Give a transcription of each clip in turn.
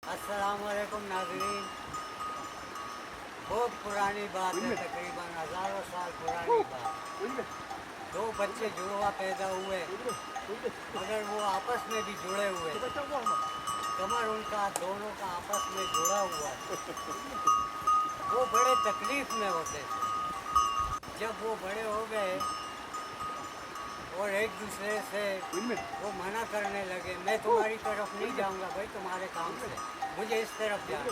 अस्सलाम वालेकुम नाज़रीन। बहुत पुरानी बात है, तकरीबन हज़ारों साल पुरानी बात। दो बच्चे जुड़वा पैदा हुए मगर वो आपस में भी जुड़े हुए, कमर उनका दोनों का आपस में जुड़ा हुआ। वो बड़े तकलीफ में होते थे। जब वो बड़े हो गए और एक दूसरे से वो मना करने लगे, मैं तुम्हारी तरफ नहीं जाऊंगा भाई, तुम्हारे काम से मुझे इस तरफ जाना।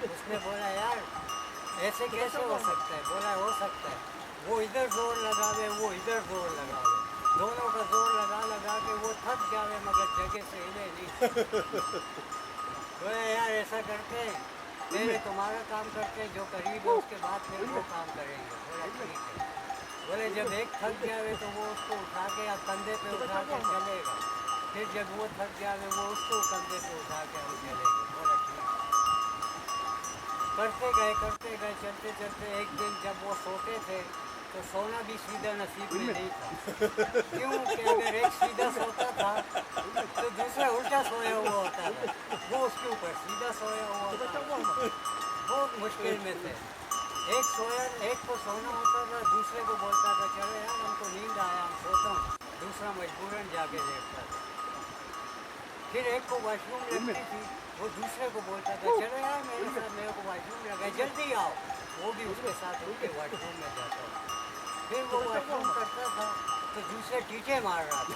उसने बोला यार ऐसे कैसे हो सकता है? बोला हो सकता है, वो इधर जोर लगावे वो इधर जोर लगावे, दोनों का जोर लगा लगा के वो थक जावे मगर जगह से हिले नहीं। बोला यार ऐसा करते हैं, पहले तुम्हारा काम करते हैं, जो करीब है उसके बाद फिर वो काम करेंगे। बोला ठीक है। बोले जब एक थक जावे तो वो उसको उठा के या कंधे पे उठा के चलेगा, फिर जब वो थक जावे वो उसको कंधे पे उठा के हम चलेंगे। बोला ठीक है। करते गए चलते चलते एक दिन जब वो सोते थे तो सोना भी सीधा नसीब में नहीं था। क्यों कि अगर एक सीधा सोता था तो दूसरा उल्टा सोया हुआ होता था, वो उसके ऊपर सीधा सोया हुआ होता। बहुत मुश्किल में थे। एक सोया, एक को सोना होता था, दूसरे को बोलता था चलो यार हमको नींद आया हम सोता हूँ, दूसरा मजबूरन जाके देखता था। फिर एक को वॉशरूम लगती थी, वो दूसरे को बोलता था चलो यार मेरे साथ, मेरे को वॉशरूम लगा जल्दी आओ, वो भी उसके साथ उनके वॉशरूम में जाता था। फिर वो वॉशरूम करता था तो दूसरे टीटे मार रहा था।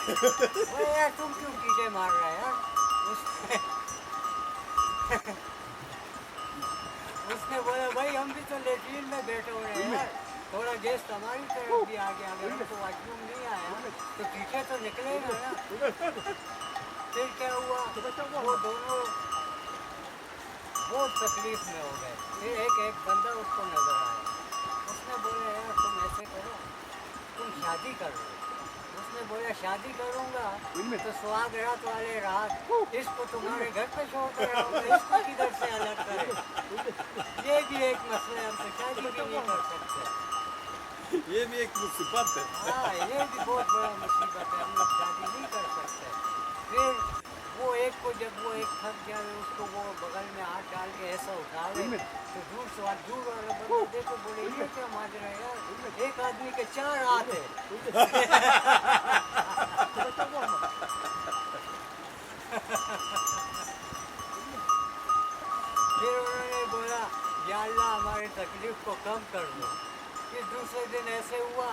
बोले यार तुम क्यों टीटे मार रहा है यार? उसने बोला भाई हम भी तो लेट्रिन में बैठे हुए हैं यार, थोड़ा गेस्ट हमारी तरफ भी आ गया, अगर हमको वॉशरूम नहीं आया तो टीटे तो निकलेगा ना। फिर क्या हुआ, वो दोनों बहुत तकलीफ में हो गए। फिर एक बंदा उसको नजर आया, उसने बोला यार तुम ऐसे करो, तुम शादी कर लो। उसने बोला शादी करूंगा तो सुहाग रात वाले रात इसको तुम्हारे घर पे छोड़ कर आऊंगा, इसको किधर से अलग करे? ये भी एक मसला है, हम तो शादी भी नहीं कर सकते। ये भी एक मुसीबत है। हाँ ये भी बहुत बड़ा मुसीबत है, हम लोग शादी नहीं कर सकते। फिर वो एक को जब वो एक थक जाए उसको वो बगल में हाथ डाल के ऐसा उठावे तो दूर वाला बंदा देखो बोले ये क्या माजरा है यार, एक आदमी के 4 हाथ है। फिर उन्होंने बोला या अल्लाह हमारी तकलीफ को कम कर दो। फिर दूसरे दिन ऐसे हुआ,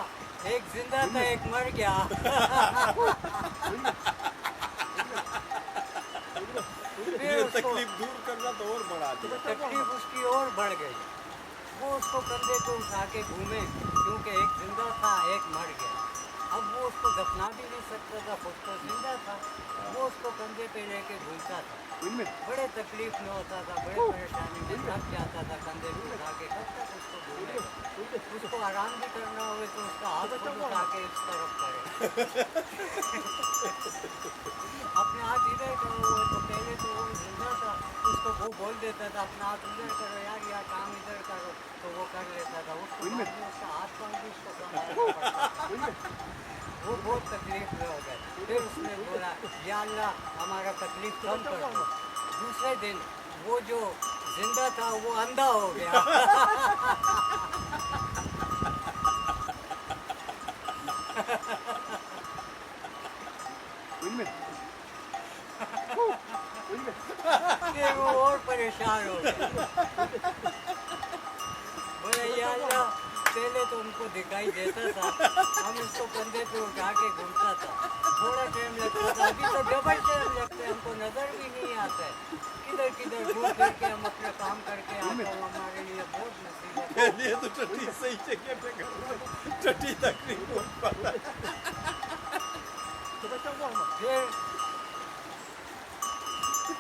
एक जिंदा था एक मर गया। ये तकलीफ दूर करना तो और बढ़ा दिया। तकलीफ उसकी और बढ़ गई। वो उसको कंधे पे उठा के घूमे क्योंकि एक जिंदा था एक मर गया। अब वो उसको दफना भी नहीं सकता था, खुद तो जिंदा था, वो उसको कंधे पे लेके घूमता था, बड़े तकलीफ में होता था, बड़े परेशानी में थक जाता था, कंधे पे उठा के कब तक उसको घूमेगा? उसको आराम भी करना होगा तो उसका हाथ खुद उठा के इस तरफ करे। अपने हाथ इधर करो, तो पहले तो वो जिंदा था, उसको वो बोल देता था अपना हाथ उधर करो यार या काम इधर करो, तो वो कर लेता था। उसको बाद में उसका हाथ पाँव भी उसको संभालना पड़ता था। वो बहुत तकलीफ में हो गए। फिर उसने बोला या अल्लाह हमारा तकलीफ कम कर दो। दूसरे दिन वो जो जिंदा था वो अंधा हो गया। फिर वो और परेशान हो गए। बोले या अल्लाह पहले तो उनको दिखाई देता था, हम इसको कंधे पे उठा के घूमता था, थोड़ा टाइम लगता था, अभी तो डबल टाइम लगता है, हमको नजर भी नहीं आता है, किधर किधर घूम फिर के हम अपना काम करके आते हैं, हमारे लिए बहुत मुसीबत है। ये तो टट्टी सही जगह पे कर रहा है, टट्टी तकलीफ हो पाता है।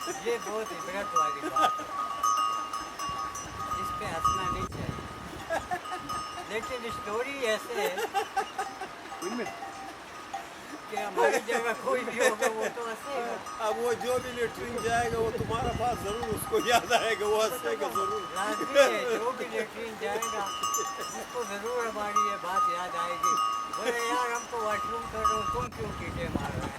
फिर ये बहुत इबरत वाली बात है, इस पे हंसना नहीं चाहिए, लेकिन स्टोरी ऐसे है कि हमारी जगह कोई भी होगा वो तो हंसेगा। अब वो जो भी लेटरिन जाएगा वो तुम्हारा पास जरूर उसको याद आएगा, वो हंसेगा जरूर। लाजमी है, जो भी लेटरिन जाएगा उसको जरूर हमारी ये बात याद आएगी, बोले यार हम तो वॉशरूम कर रहे हो तुम क्यों कीटे मार रहे हैं?